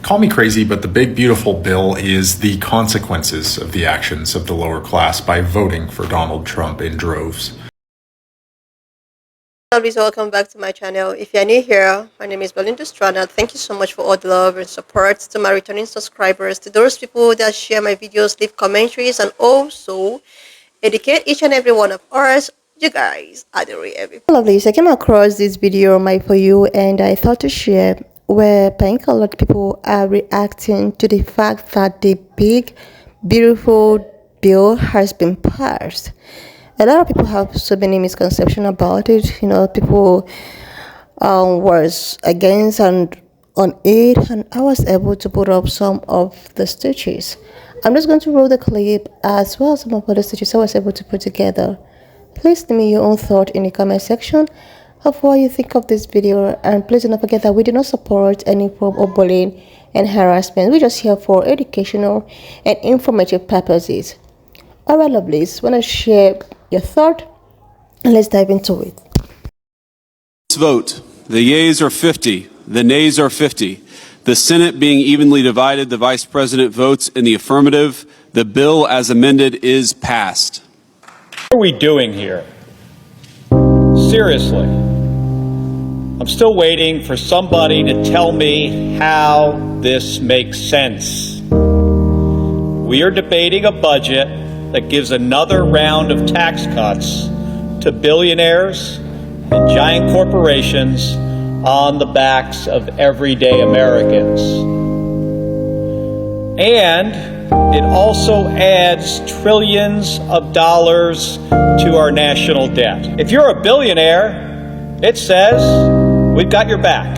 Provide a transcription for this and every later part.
Call me crazy, but the big beautiful bill is the consequences of the actions of the lower class by voting for Donald Trump in droves. Please welcome back to my channel. If you're new here, my name is Belinda Strana. Thank you so much for all the love and support. To my returning subscribers, to those people that share my videos, leave commentaries, and also educate each and every one of us. You guys are the real everything. Lovely. So I came across this video on my For You, and I thought to share where pink a lot of people are reacting to the fact that the big, beautiful bill has been passed. A lot of people have so many misconceptions about it. You know, people was against and on it, and I was able to put up some of the stitches. I'm just going to roll the clip as well as some of the stitches I was able to put together. Please leave me your own thought in the comment section of what you think of this video, and please do not forget that we do not support any form of bullying and harassment. We're just here for educational and informative purposes. Alright, lovelies, want to share your thought, and let's dive into it. Let's vote. The yeas are 50, the nays are 50. The Senate being evenly divided, the Vice President votes in the affirmative. The bill as amended is passed. What are we doing here? Seriously. I'm still waiting for somebody to tell me how this makes sense. We are debating a budget that gives another round of tax cuts to billionaires and giant corporations on the backs of everyday Americans. And it also adds trillions of dollars to our national debt. If you're a billionaire, it says, we've got your back.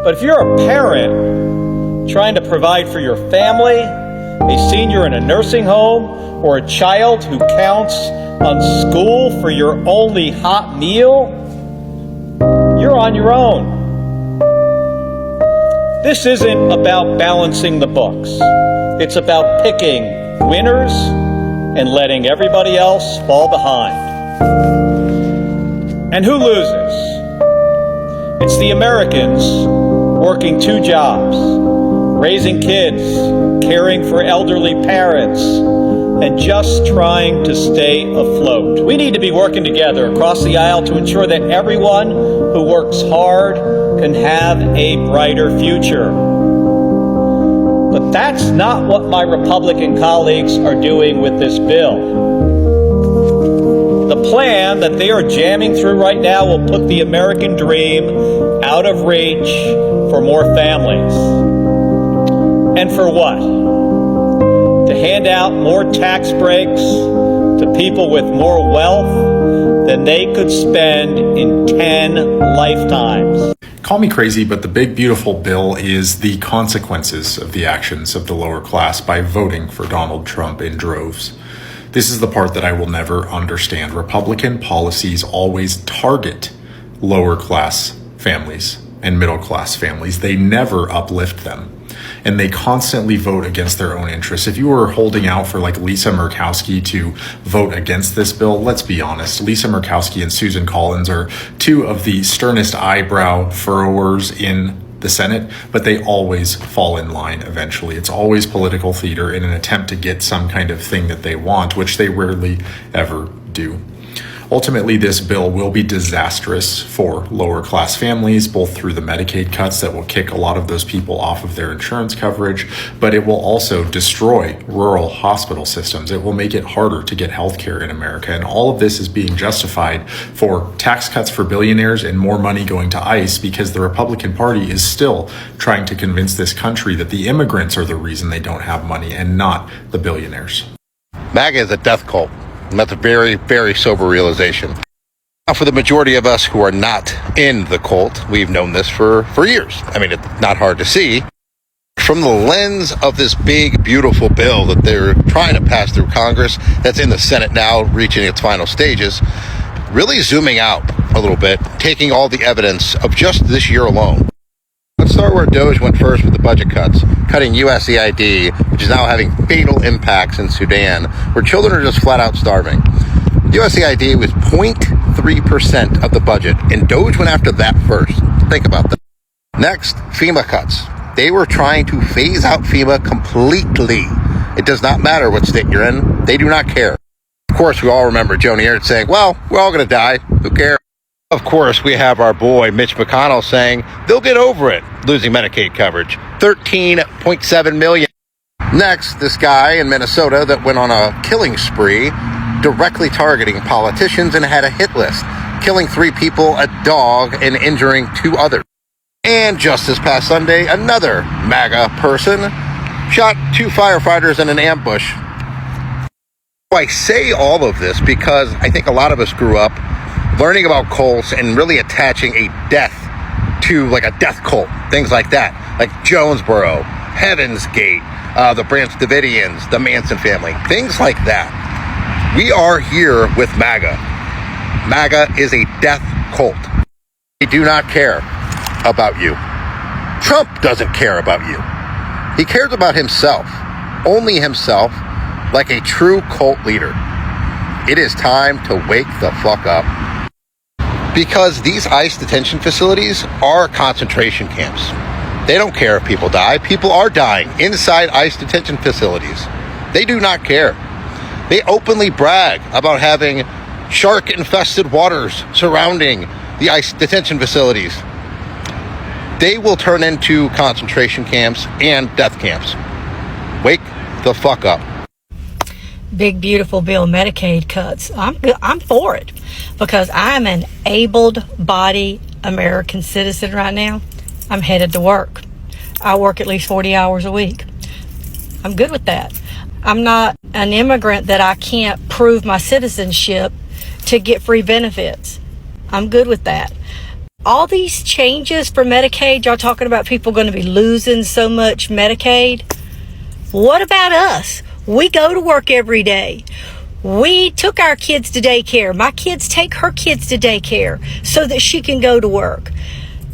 But if you're a parent trying to provide for your family, a senior in a nursing home, or a child who counts on school for your only hot meal, you're on your own. This isn't about balancing the books. It's about picking winners and letting everybody else fall behind. And who loses? It's the Americans working 2 jobs, raising kids, caring for elderly parents, and just trying to stay afloat. We need to be working together across the aisle to ensure that everyone who works hard can have a brighter future. But that's not what my Republican colleagues are doing with this bill. The plan that they are jamming through right now will put the American dream out of reach for more families. And for what? To hand out more tax breaks to people with more wealth than they could spend in 10 lifetimes. Call me crazy, but the big beautiful bill is the consequences of the actions of the lower class by voting for Donald Trump in droves. This is the part that I will never understand. Republican policies always target lower class families and middle class families. They never uplift them. And they constantly vote against their own interests. If you were holding out for like Lisa Murkowski to vote against this bill, let's be honest, Lisa Murkowski and Susan Collins are 2 of the sternest eyebrow furrowers in the Senate, but they always fall in line eventually. It's always political theater in an attempt to get some kind of thing that they want, which they rarely ever do. Ultimately, this bill will be disastrous for lower class families, both through the Medicaid cuts that will kick a lot of those people off of their insurance coverage, but it will also destroy rural hospital systems. It will make it harder to get health care in America. And all of this is being justified for tax cuts for billionaires and more money going to ICE because the Republican Party is still trying to convince this country that the immigrants are the reason they don't have money and not the billionaires. MAGA is a death cult. And that's a very, very sober realization. Now, for the majority of us who are not in the cult, we've known this for years. I mean, it's not hard to see. From the lens of this big, beautiful bill that they're trying to pass through Congress, that's in the Senate now, reaching its final stages, really zooming out a little bit, taking all the evidence of just this year alone. Let's start where DOGE went first with the budget cuts, cutting USAID, which is now having fatal impacts in Sudan, where children are just flat out starving. USAID was 0.3% of the budget, and DOGE went after that first. Think about that. Next, FEMA cuts. They were trying to phase out FEMA completely. It does not matter what state you're in. They do not care. Of course, we all remember Joni Ernst saying, well, we're all going to die. Who cares? Of course, we have our boy Mitch McConnell saying they'll get over it, losing Medicaid coverage. 13.7 million. Next, this guy in Minnesota that went on a killing spree, directly targeting politicians and had a hit list, killing 3 people, a dog, and injuring 2 others. And just this past Sunday, another MAGA person shot 2 firefighters in an ambush. I say all of this because I think a lot of us grew up learning about cults and really attaching a death to like a death cult, things like that, like Jonesboro, Heaven's Gate, the Branch Davidians, the Manson family, things like that. We are here with MAGA. MAGA is a death cult. They do not care about you. Trump doesn't care about you. He cares about himself, only himself, like a true cult leader. It is time to wake the fuck up. Because these ICE detention facilities are concentration camps. They don't care if people die. People are dying inside ICE detention facilities. They do not care. They openly brag about having shark-infested waters surrounding the ICE detention facilities. They will turn into concentration camps and death camps. Wake the fuck up. Big beautiful bill Medicaid cuts. I'm for it because I'm an able-bodied American citizen right now. I'm headed to work. I work at least 40 hours a week. I'm good with that. I'm not an immigrant that I can't prove my citizenship to get free benefits. I'm good with that. All these changes for Medicaid, y'all talking about people going to be losing so much Medicaid. What about us? We go to work every day. We took our kids to daycare. My kids take her kids to daycare so that she can go to work.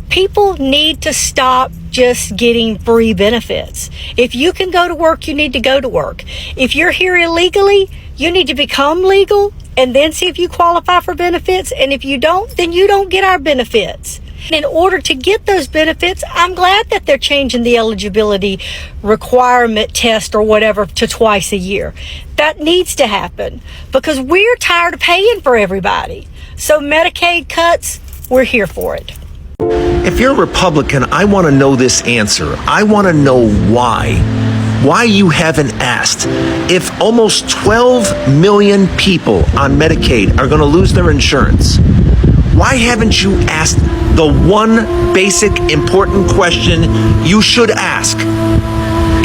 People need to stop just getting free benefits. If you can go to work, you need to go to work. If you're here illegally, you need to become legal and then see if you qualify for benefits. And if you don't, then you don't get our benefits. In order to get those benefits, I'm glad that they're changing the eligibility requirement test or whatever to twice a year. That needs to happen because we're tired of paying for everybody. So Medicaid cuts, we're here for it. If you're a Republican, I want to know this answer. I want to know why. Why you haven't asked if almost 12 million people on Medicaid are going to lose their insurance. Why haven't you asked the one basic important question you should ask?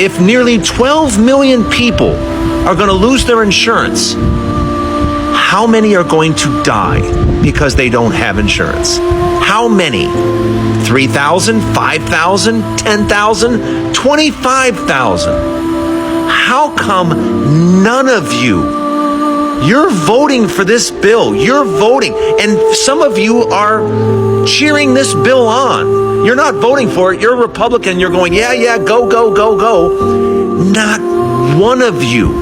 If nearly 12 million people are going to lose their insurance, how many are going to die because they don't have insurance? How many? 3,000, 5,000, 10,000, 25,000? How come none of you're voting for this bill? You're voting, and some of you are cheering this bill on. You're not voting for it. You're a Republican. You're going, yeah, go, go, go, go. Not one of you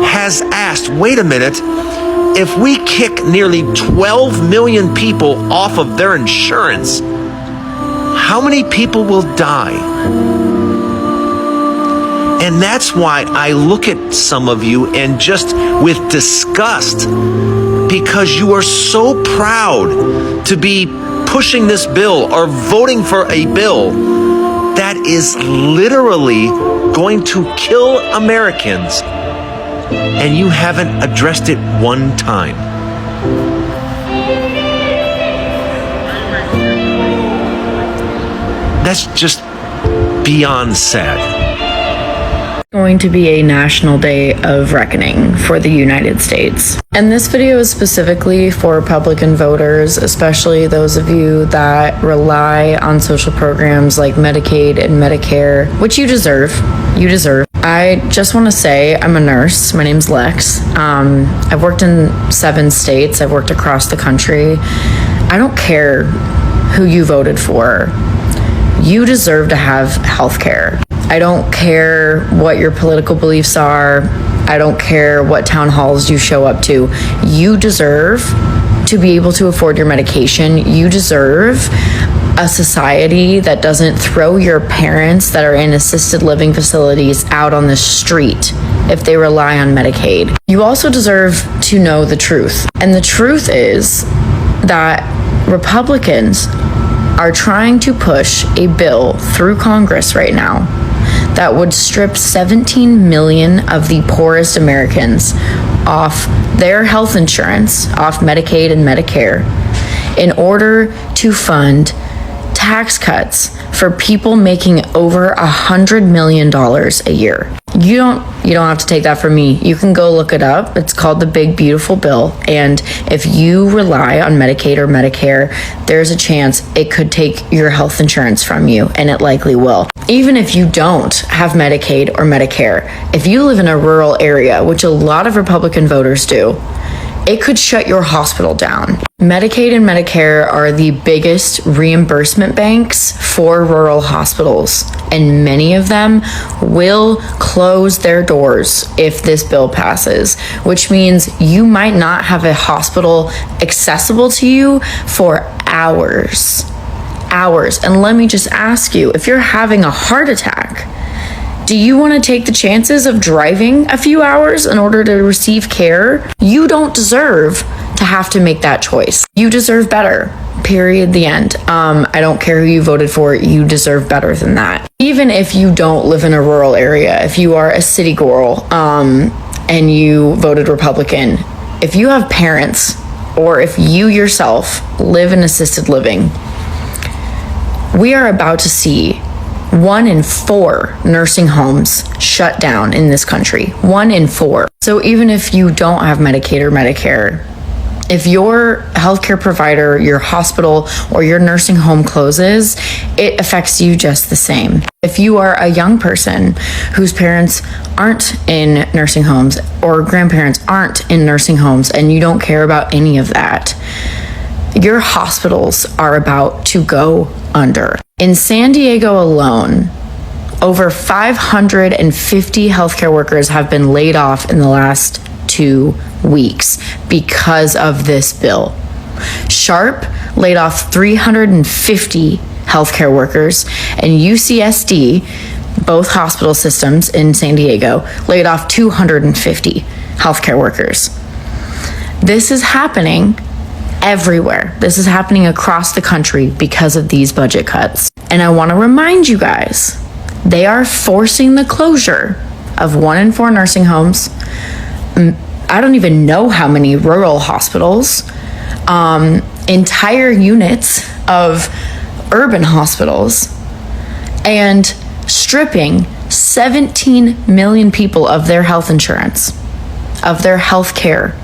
has asked, wait a minute, if we kick nearly 12 million people off of their insurance, how many people will die? And that's why I look at some of you and just with disgust, because you are so proud to be pushing this bill or voting for a bill that is literally going to kill Americans, and you haven't addressed it one time. That's just beyond sad. Going to be a national day of reckoning for the United States. And this video is specifically for Republican voters, especially those of you that rely on social programs like Medicaid and Medicare, which you deserve. You deserve. I just want to say I'm a nurse. My name's Lex. I've worked in 7 states. I've worked across the country. I don't care who you voted for. You deserve to have health care. I don't care what your political beliefs are. I don't care what town halls you show up to. You deserve to be able to afford your medication. You deserve a society that doesn't throw your parents that are in assisted living facilities out on the street if they rely on Medicaid. You also deserve to know the truth. And the truth is that Republicans are trying to push a bill through Congress right now that would strip 17 million of the poorest Americans off their health insurance, off Medicaid and Medicare, in order to fund tax cuts for people making over $100 million a year. You don't have to take that from me. You can go look it up. It's called the Big Beautiful Bill. And if you rely on Medicaid or Medicare, there's a chance it could take your health insurance from you, and it likely will. Even if you don't have Medicaid or Medicare, if you live in a rural area, which a lot of Republican voters do, it could shut your hospital down. Medicaid and Medicare are the biggest reimbursement banks for rural hospitals, and many of them will close their doors if this bill passes, which means you might not have a hospital accessible to you for hours. And let me just ask you, if you're having a heart attack, do you want to take the chances of driving a few hours in order to receive care? You don't deserve to have to make that choice. You deserve better. Period. The end. I don't care who you voted for. You deserve better than that. Even if you don't live in a rural area, if you are a city girl, and you voted Republican, if you have parents or if you yourself live in assisted living, we are about to see 1 in 4 nursing homes shut down in this country. 1 in 4. So even if you don't have Medicaid or Medicare, if your healthcare provider, your hospital, or your nursing home closes, it affects you just the same. If you are a young person whose parents aren't in nursing homes or grandparents aren't in nursing homes and you don't care about any of that, your hospitals are about to go under. In San Diego alone, over 550 healthcare workers have been laid off in the last 2 weeks because of this bill. Sharp laid off 350 healthcare workers, and UCSD, both hospital systems in San Diego, laid off 250 healthcare workers. This is happening everywhere. This is happening across the country because of these budget cuts. And I want to remind you guys, they are forcing the closure of 1 in 4 nursing homes. I don't even know how many rural hospitals, entire units of urban hospitals, and stripping 17 million people of their health insurance, of their health care,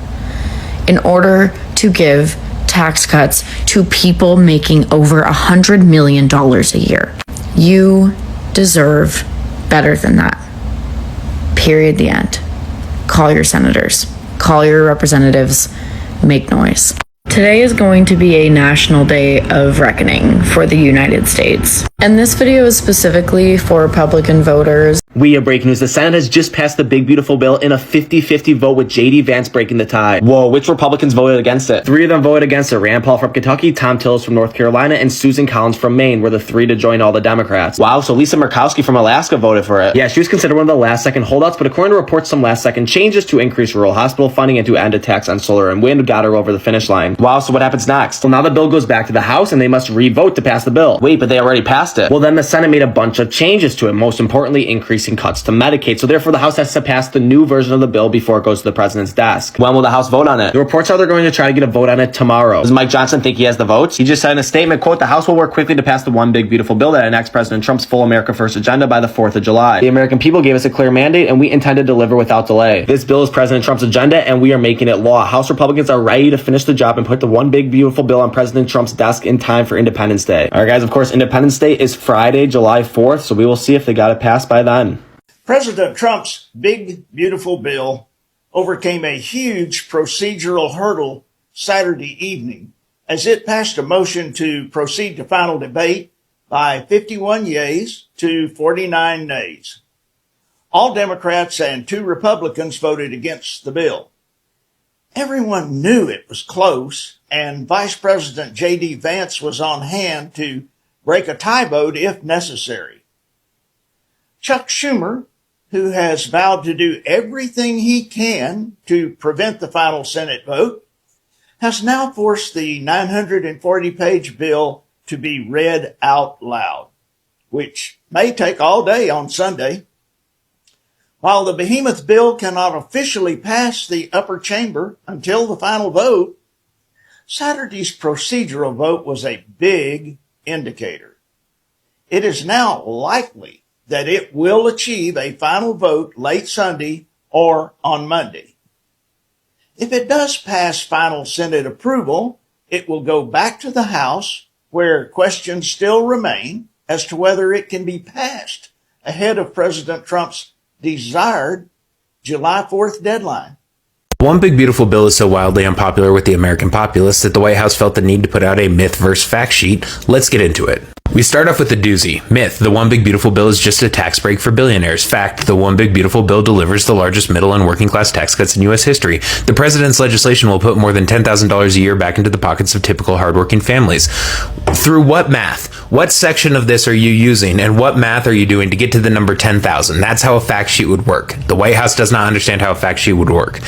in order to give tax cuts to people making over $100 million a year. You deserve better than that. Period. The end. Call your senators. Call your representatives. Make noise. Today is going to be a national day of reckoning for the United States. And this video is specifically for Republican voters. We have breaking news. The Senate has just passed the Big Beautiful Bill in a 50-50 vote with J.D. Vance breaking the tie. Whoa, which Republicans voted against it? 3 of them voted against it. Rand Paul from Kentucky, Tom Tillis from North Carolina, and Susan Collins from Maine were the 3 to join all the Democrats. Wow, so Lisa Murkowski from Alaska voted for it. Yeah, she was considered one of the last-second holdouts, but according to reports, some last-second changes to increase rural hospital funding and to end a tax on solar and wind got her over the finish line. Wow, so what happens next? Well, now the bill goes back to the House, and they must re-vote to pass the bill. Wait, but they already passed it. Well, then the Senate made a bunch of changes to it, most importantly, increasing cuts to Medicaid. So therefore, the House has to pass the new version of the bill before it goes to the president's desk. When will the House vote on it? The reports are they're going to try to get a vote on it tomorrow. Does Mike Johnson think he has the votes? He just said in a statement, quote, "The House will work quickly to pass the one big beautiful bill that enacts President Trump's full America First agenda by the 4th of July. The American people gave us a clear mandate and we intend to deliver without delay. This bill is President Trump's agenda and we are making it law. House Republicans are ready to finish the job and put the one big beautiful bill on President Trump's desk in time for Independence Day." All right, guys, of course, Independence Day is Friday, July 4th, so we will see if they got it passed by then. President Trump's Big Beautiful Bill overcame a huge procedural hurdle Saturday evening as it passed a motion to proceed to final debate by 51 yeas to 49 nays. All Democrats and 2 Republicans voted against the bill. Everyone knew it was close, and Vice President J.D. Vance was on hand to break a tie vote if necessary. Chuck Schumer, who has vowed to do everything he can to prevent the final Senate vote, has now forced the 940-page bill to be read out loud, which may take all day on Sunday. While the behemoth bill cannot officially pass the upper chamber until the final vote, Saturday's procedural vote was a big indicator. It is now likely that it will achieve a final vote late Sunday or on Monday. If it does pass final Senate approval, it will go back to the House, where questions still remain as to whether it can be passed ahead of President Trump's desired July 4th deadline. One Big Beautiful Bill is so wildly unpopular with the American populace that the White House felt the need to put out a myth versus fact sheet. Let's get into it. We start off with the doozy. Myth, the One Big Beautiful Bill is just a tax break for billionaires. Fact, the One Big Beautiful Bill delivers the largest middle and working class tax cuts in U.S. history. The president's legislation will put more than $10,000 a year back into the pockets of typical hardworking families. Through what math? What section of this are you using, and what math are you doing to get to the number 10,000? That's how a fact sheet would work. The White House does not understand how a fact sheet would work.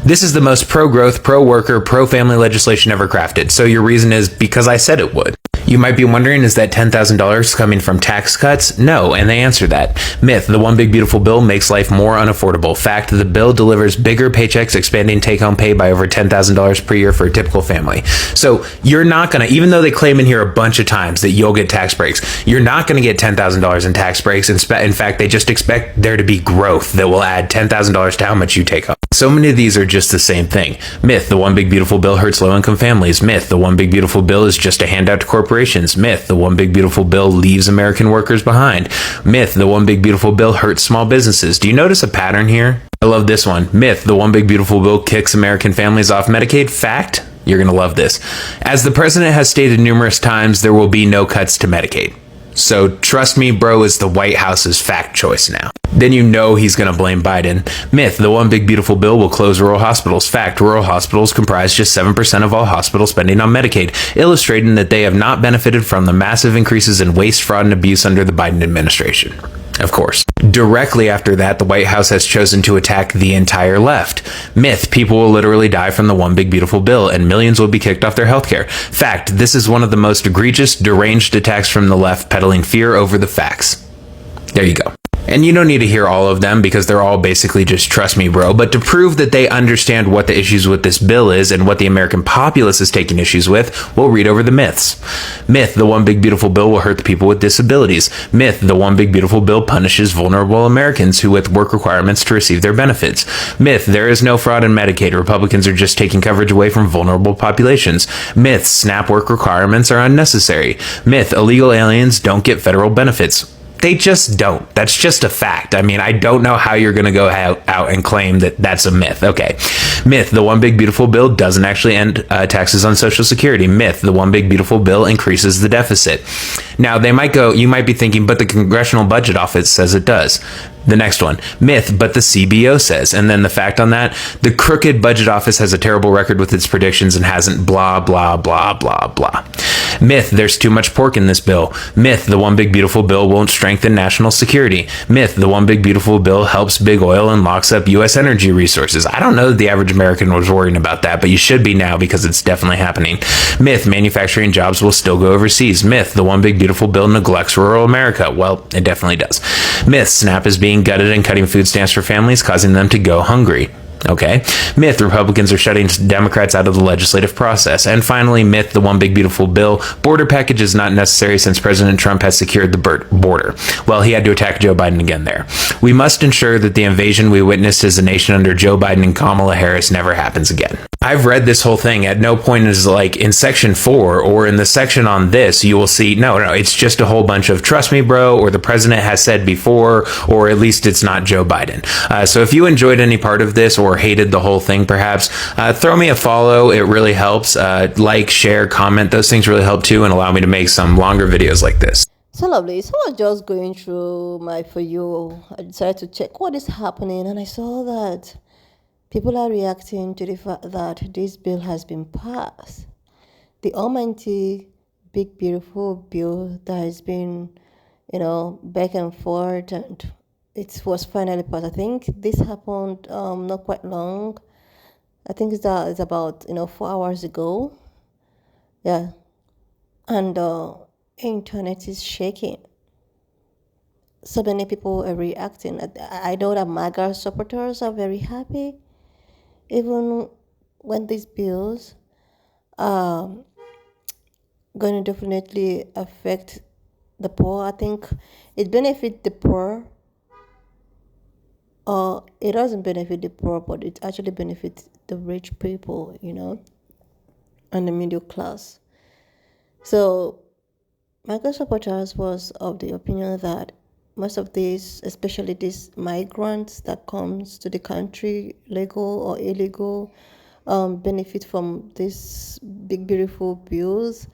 This is the most pro-growth, pro-worker, pro-family legislation ever crafted. So your reason is because I said it would. You might be wondering, is that $10,000 coming from tax cuts? No, and they answer that. Myth, the One Big Beautiful Bill makes life more unaffordable. Fact, the bill delivers bigger paychecks, expanding take-home pay by over $10,000 per year for a typical family. So you're not going to, even though they claim in here a bunch of times that you'll get tax breaks, you're not going to get $10,000 in tax breaks. In fact, they just expect there to be growth that will add $10,000 to how much you take home. So many of these are just the same thing. Myth, the One Big Beautiful Bill hurts low-income families. Myth, the One Big Beautiful Bill is just a handout to corporations. Myth, the One Big Beautiful Bill leaves American workers behind. Myth, the One Big Beautiful Bill hurts small businesses. Do you notice a pattern here? I love this one. Myth, the One Big Beautiful Bill kicks American families off Medicaid. Fact, you're going to love this. As the president has stated numerous times, there will be no cuts to Medicaid. So trust me, bro, is the White House's fact choice now. Then you know he's going to blame Biden. Myth, the One Big Beautiful Bill will close rural hospitals. Fact, rural hospitals comprise just 7% of all hospital spending on Medicaid, illustrating that they have not benefited from the massive increases in waste, fraud, and abuse under the Biden administration. Of course. Directly after that, the White House has chosen to attack the entire left. Myth, people will literally die from the One Big Beautiful Bill, and millions will be kicked off their health care. Fact, this is one of the most egregious, deranged attacks from the left, peddling fear over the facts. There you go. And you don't need to hear all of them because they're all basically just trust me, bro. But to prove that they understand what the issues with this bill is and what the American populace is taking issues with, we'll read over the myths. Myth, the One Big Beautiful Bill will hurt the people with disabilities. Myth, the One Big Beautiful Bill punishes vulnerable Americans who with work requirements to receive their benefits. Myth, there is no fraud in Medicaid. Republicans are just taking coverage away from vulnerable populations. Myth, SNAP work requirements are unnecessary. Myth, illegal aliens don't get federal benefits. They just don't. That's just a fact. I mean, I don't know how you're going to go out and claim that that's a myth. Okay. Myth, the One Big Beautiful Bill doesn't actually end taxes on Social Security. Myth, the One Big Beautiful Bill increases the deficit. Now, you might be thinking, but the Congressional Budget Office says it does. The next one, myth, but the CBO says. And then the fact on that, the crooked budget office has a terrible record with its predictions and hasn't blah, blah, blah, blah, blah. Myth, there's too much pork in this bill. Myth, the One Big Beautiful Bill won't strengthen national security. Myth, the One Big Beautiful Bill helps big oil and locks up U.S. energy resources. I don't know that the average American was worrying about that, but you should be now because it's definitely happening. Myth, manufacturing jobs will still go overseas. Myth, the One Big Beautiful Bill neglects rural America. Well, it definitely does. Myth, SNAP is being gutted and cutting food stamps for families, causing them to go hungry. Okay. Myth, Republicans are shutting Democrats out of the legislative process. And finally, myth, the One Big Beautiful Bill border package is not necessary since President Trump has secured the border. Well, he had to attack Joe Biden again there. We must ensure that the invasion we witnessed as a nation under Joe Biden and Kamala Harris never happens again. I've read this whole thing. At no point is like in section 4 or in the section on this, you will see, no, it's just a whole bunch of trust me, bro, or the president has said before, or at least it's not Joe Biden. So if you enjoyed any part of this or hated the whole thing, perhaps, throw me a follow. It really helps. Like, share, comment. Those things really help too and allow me to make some longer videos like this. So lovely. So I was just going through my For You. I decided to check what is happening, and I saw that people are reacting to the fact that this bill has been passed. The almighty big, beautiful bill that has been, back and forth, and it was finally passed. I think this happened not quite long. I think it's about 4 hours ago. Yeah, and internet is shaking. So many people are reacting. I know that MAGA supporters are very happy, even when these bills are going to definitely affect the poor. I think it benefits the poor, or it doesn't benefit the poor, but it actually benefits the rich people, and the middle class. So MAGA supporters was of the opinion that most of these, especially these migrants that comes to the country, legal or illegal, benefit from these big, beautiful bills.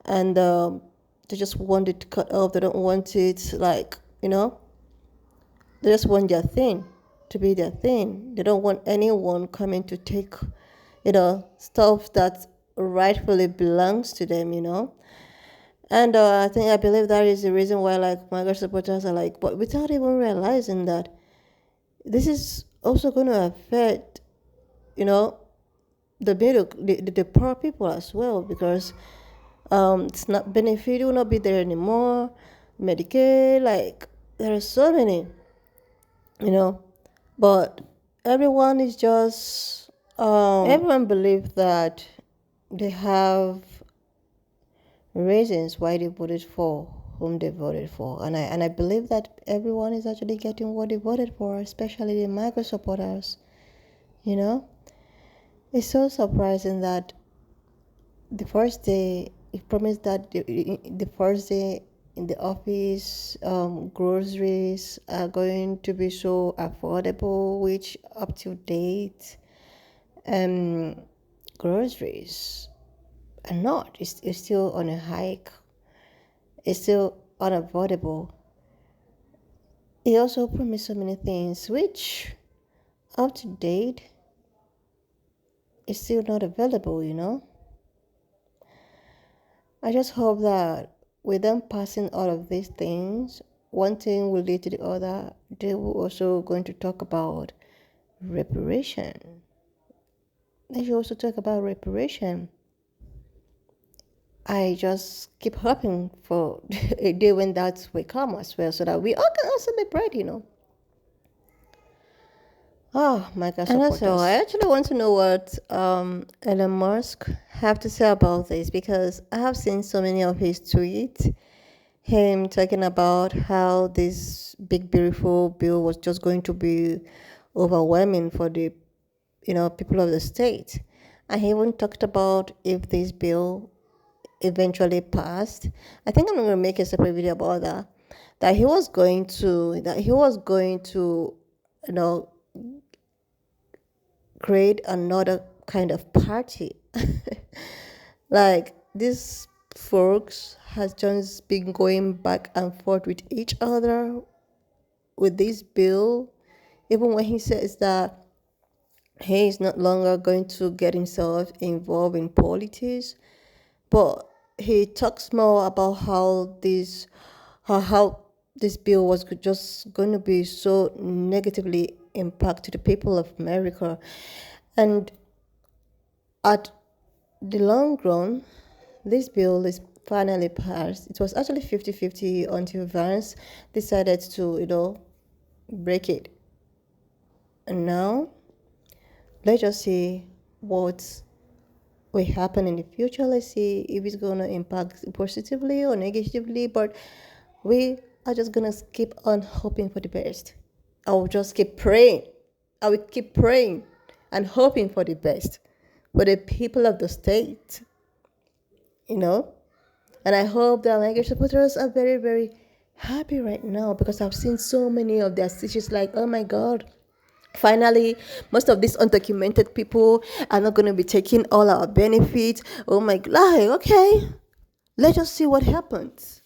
And they just want it cut off. They don't want it they just want their thing to be their thing. They don't want anyone coming to take, stuff that rightfully belongs to them, And I believe that is the reason why MAGA supporters are but without even realizing that this is also going to affect, the poor people as well, because it's not benefit, it will not be there anymore. Medicaid, there are so many, but everyone is just, everyone believes that they have reasons why they voted for whom they voted for, and I believe that everyone is actually getting what they voted for, especially the MAGA supporters. It's so surprising that the first day he promised that the first day in the office, groceries are going to be so affordable, which up to date, groceries are not. It's still on a hike. It's still unaffordable. He also promised so many things, which up to date is still not available, I just hope that with them passing all of these things, one thing will lead to the other. They will also going to talk about reparation. They should also talk about reparation. I just keep hoping for a day when that will come as well, so that we all can celebrate, Oh my gosh! And also, I actually want to know what Elon Musk have to say about this, because I have seen so many of his tweets, him talking about how this big beautiful bill was just going to be overwhelming for the people of the state, and he even talked about if this bill eventually passed. I think I'm going to make a separate video about that. That he was going to create another kind of party. These folks has just been going back and forth with each other with this bill, even when he says that he is not longer going to get himself involved in politics, but he talks more about how this bill was just going to be so negatively impact to the people of America. And at the long run, this bill is finally passed. It was actually 50-50 until Vance decided to, break it. And now, let's just see what will happen in the future. Let's see if it's going to impact positively or negatively, but we are just going to keep on hoping for the best. I will just keep praying. I will keep praying and hoping for the best for the people of the state, And I hope that MAGA supporters are very, very happy right now, because I've seen so many of their stitches oh my God, finally, most of these undocumented people are not going to be taking all our benefits. Oh my God, okay, let's just see what happens,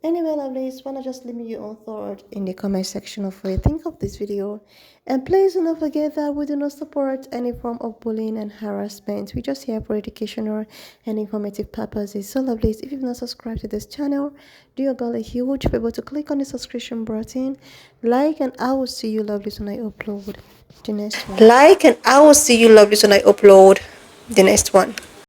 Anyway, lovelies, wanna just leave me your own thought in the comment section of what you think of this video. And please do not forget that we do not support any form of bullying and harassment. We just here for educational and informative purposes. So, lovelies, if you've not subscribed to this channel, do your girl a huge favor to click on the subscription button, like, and I will see you, lovelies, when I upload the next one. Like, and I will see you, lovelies, when I upload the next one.